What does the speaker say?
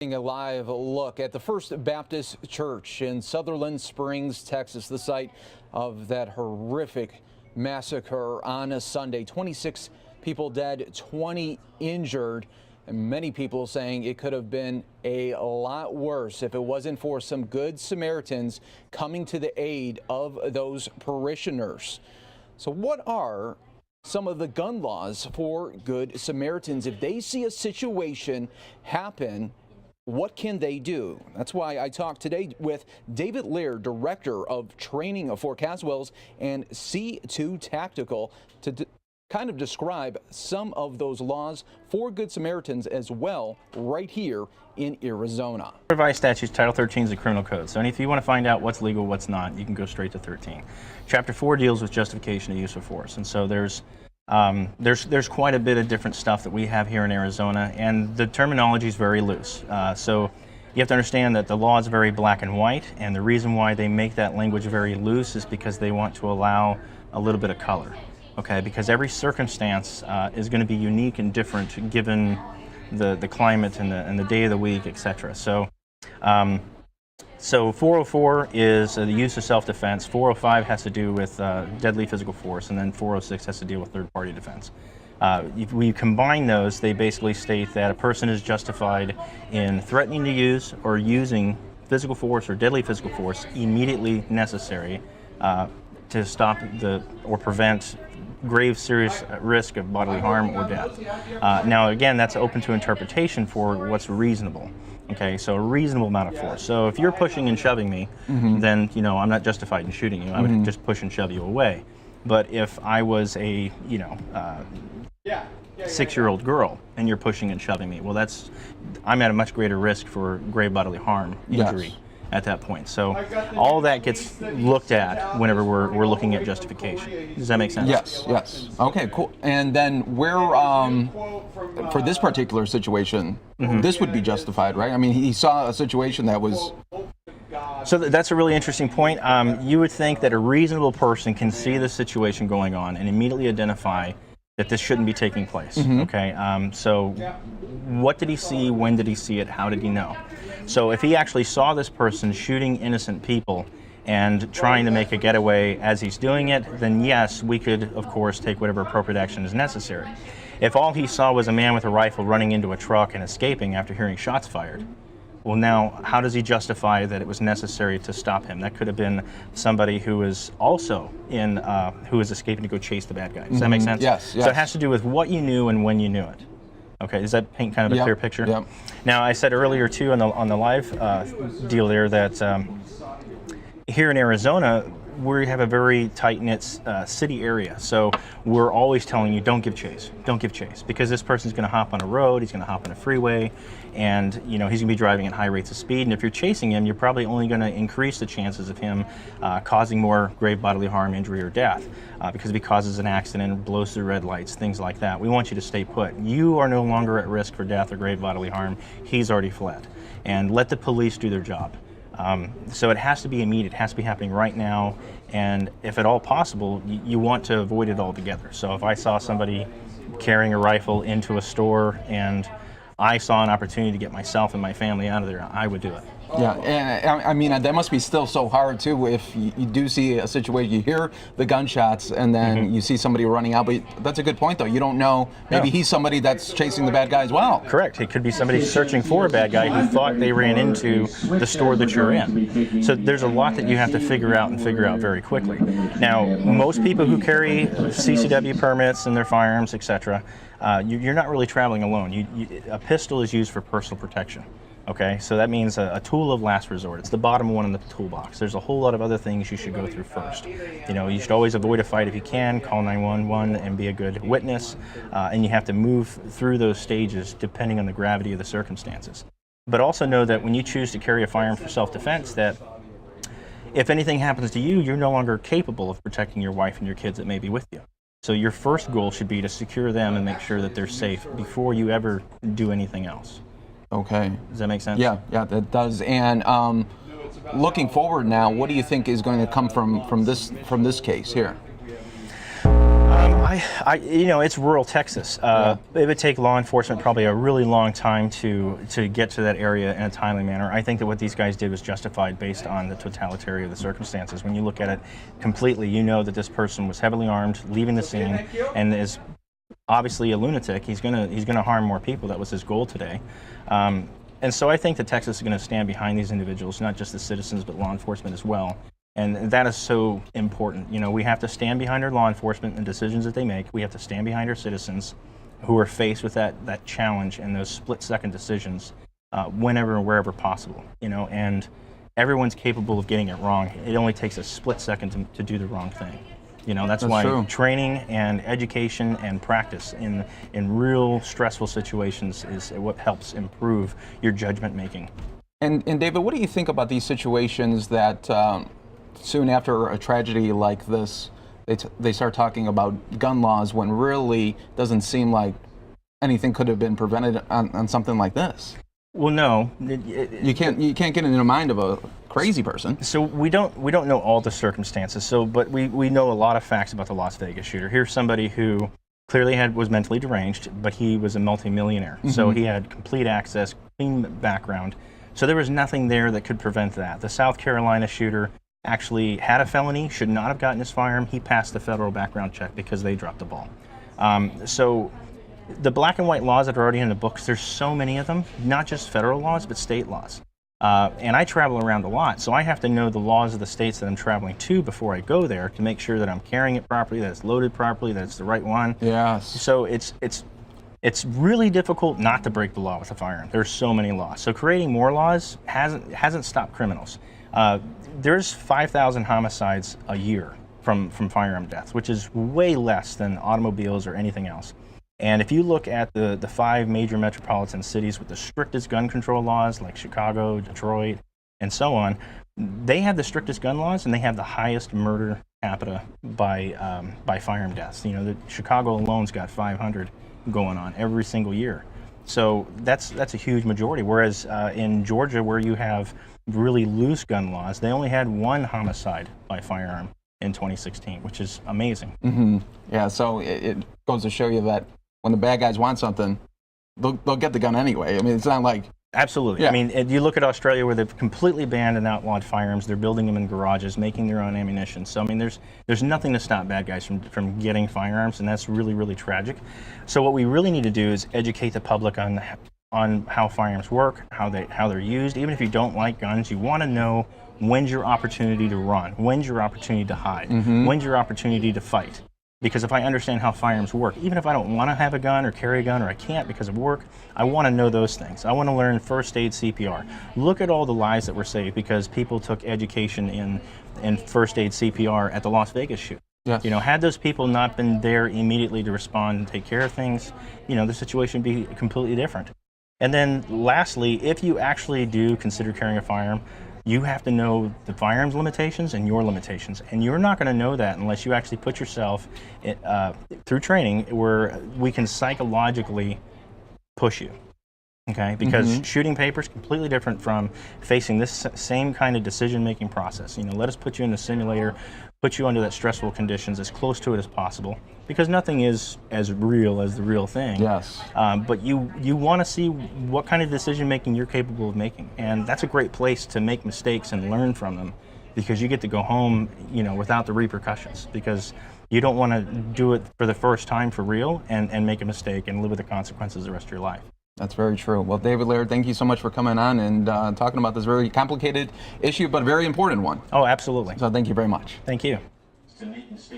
A live look at the First Baptist Church in Sutherland Springs, Texas, the site of that horrific massacre on a Sunday. 26 people dead, 20 injured, and many people saying it could have been a lot worse if it wasn't for some good Samaritans coming to the aid of those parishioners. So what are some of the gun laws for good Samaritans? If they see a situation happen, what can they do? That's why I talked today with David Lear, Director of Training for Caswells and C2 Tactical, to kind of describe some of those laws for Good Samaritans as well right here in Arizona. Revised statutes, Title 13 is the criminal code. So if you want to find out what's legal, what's not, you can go straight to 13. Chapter 4 deals with justification of use of force. And so there's quite a bit of different stuff that we have here in Arizona, and the terminology is very loose. So you have to understand that the law is very black and white, and the reason why they make that language very loose is because they want to allow a little bit of color. Okay, because every circumstance is going to be unique and different given the climate and the day of the week, etc. So 404 is the use of self-defense, 405 has to do with deadly physical force, and then 406 has to deal with third-party defense. If we combine those, they basically state that a person is justified in threatening to use or using physical force or deadly physical force immediately necessary to stop or prevent grave, serious risk of bodily harm or death. Now, again, that's open to interpretation for what's reasonable. Okay, so a reasonable amount of force. So if you're pushing and shoving me, then, I'm not justified in shooting you. I would just push and shove you away. But if I was a, 6-year-old girl and you're pushing and shoving me, well, I'm at a much greater risk for grave bodily harm, injury. Yes. At that point. So all that gets looked at whenever we're looking at justification. Does that make sense? Yes, yes. Okay, cool. And then where, for this particular situation, this would be justified, right? I mean, he saw a situation that was... So that's a really interesting point. You would think that a reasonable person can see the situation going on and immediately identify that this shouldn't be taking place. Okay, so what did he see? When did he see it? How did he know? So if he actually saw this person shooting innocent people and trying to make a getaway as he's doing it, then yes, we could, of course, take whatever appropriate action is necessary. If all he saw was a man with a rifle running into a truck and escaping after hearing shots fired, well, now, how does he justify that it was necessary to stop him? That could have been somebody who was also who was escaping to go chase the bad guy. Does that make sense? Yes, yes. So it has to do with what you knew and when you knew it. Okay, does that paint kind of a clear picture? Yep. Now, I said earlier, too, on the live deal there that here in Arizona, we have a very tight-knit city area, so we're always telling you, don't give chase, because this person's going to hop on a road, he's going to hop on a freeway, and he's going to be driving at high rates of speed, and if you're chasing him, you're probably only going to increase the chances of him causing more grave bodily harm, injury, or death, because if he causes an accident, blows through red lights, things like that. We want you to stay put. You are no longer at risk for death or grave bodily harm. He's already fled, and let the police do their job. So it has to be immediate, it has to be happening right now, and if at all possible, you want to avoid it altogether. So if I saw somebody carrying a rifle into a store and I saw an opportunity to get myself and my family out of there, I would do it. Yeah, and I mean, that must be still so hard, too, if you do see a situation, you hear the gunshots, and then you see somebody running out. But that's a good point, though. You don't know. Maybe he's somebody that's chasing the bad guy as well. Correct. It could be somebody searching for a bad guy who thought they ran into the store that you're in. So there's a lot that you have to figure out very quickly. Now, most people who carry CCW permits and their firearms, etc., you're not really traveling alone. A pistol is used for personal protection. Okay, so that means a tool of last resort. It's the bottom one in the toolbox. There's a whole lot of other things you should go through first. You should always avoid a fight if you can, call 911 and be a good witness, and you have to move through those stages depending on the gravity of the circumstances. But also know that when you choose to carry a firearm for self-defense, that if anything happens to you, you're no longer capable of protecting your wife and your kids that may be with you. So your first goal should be to secure them and make sure that they're safe before you ever do anything else. Okay. Does that make sense? Yeah, that does. And looking forward now, what do you think is going to come from this case here? It's rural Texas. It would take law enforcement probably a really long time to get to that area in a timely manner. I think that what these guys did was justified based on the totality of the circumstances. When you look at it completely, you know that this person was heavily armed, leaving the scene, and is obviously a lunatic. He's gonna harm more people. That was his goal today. And so I think that Texas is going to stand behind these individuals, not just the citizens, but law enforcement as well. And that is so important. We have to stand behind our law enforcement and decisions that they make. We have to stand behind our citizens who are faced with that challenge and those split-second decisions whenever and wherever possible. And everyone's capable of getting it wrong. It only takes a split second to do the wrong thing. That's why true. Training and education and practice in real stressful situations is what helps improve your judgment making. And David, what do you think about these situations that soon after a tragedy like this, they start talking about gun laws when really doesn't seem like anything could have been prevented on something like this? Well, no. You can't get into the mind of a crazy person. So we don't know all the circumstances. But we know a lot of facts about the Las Vegas shooter. Here's somebody who clearly was mentally deranged, but he was a multimillionaire. Mm-hmm. So he had complete access, clean background. So there was nothing there that could prevent that. The South Carolina shooter actually had a felony, should not have gotten his firearm. He passed the federal background check because they dropped the ball. So the black and white laws that are already in the books, there's so many of them, not just federal laws, but state laws. And I travel around a lot, so I have to know the laws of the states that I'm traveling to before I go there to make sure that I'm carrying it properly, that it's loaded properly, that it's the right one. Yes. So it's really difficult not to break the law with a firearm. There's so many laws. So creating more laws hasn't stopped criminals. There's 5,000 homicides a year from firearm deaths, which is way less than automobiles or anything else. And if you look at the 5 major metropolitan cities with the strictest gun control laws, like Chicago, Detroit, and so on, they have the strictest gun laws and they have the highest murder capita by firearm deaths. Chicago alone's got 500 going on every single year. So that's a huge majority. Whereas in Georgia, where you have really loose gun laws, they only had 1 homicide by firearm in 2016, which is amazing. Mm-hmm. Yeah, so it goes to show you that when the bad guys want something, they'll get the gun anyway. I mean, it's not like... Absolutely. Yeah. I mean, you look at Australia where they've completely banned and outlawed firearms. They're building them in garages, making their own ammunition. So, I mean, there's nothing to stop bad guys from getting firearms, and that's really, really tragic. So what we really need to do is educate the public on how firearms work, how they're used. Even if you don't like guns, you want to know when's your opportunity to run, when's your opportunity to hide, mm-hmm. when's your opportunity to fight. Because if I understand how firearms work, even if I don't want to have a gun or carry a gun or I can't because of work, I want to know those things. I want to learn first aid CPR. Look at all the lives that were saved because people took education in first aid CPR at the Las Vegas shoot. Yes. Had those people not been there immediately to respond and take care of things, the situation would be completely different. And then lastly, if you actually do consider carrying a firearm, you have to know the firearm's limitations and your limitations. And you're not going to know that unless you actually put yourself through training where we can psychologically push you. Okay? Because mm-hmm. shooting paper is completely different from facing this same kind of decision-making process. Let us put you in the simulator, put you under that stressful conditions as close to it as possible. Because nothing is as real as the real thing. Yes. But you want to see what kind of decision making you're capable of making, and that's a great place to make mistakes and learn from them, because you get to go home, without the repercussions. Because you don't want to do it for the first time for real and make a mistake and live with the consequences the rest of your life. That's very true. Well, David Laird, thank you so much for coming on and talking about this very complicated issue, but a very important one. Oh, absolutely. So thank you very much. Thank you. To make mistakes.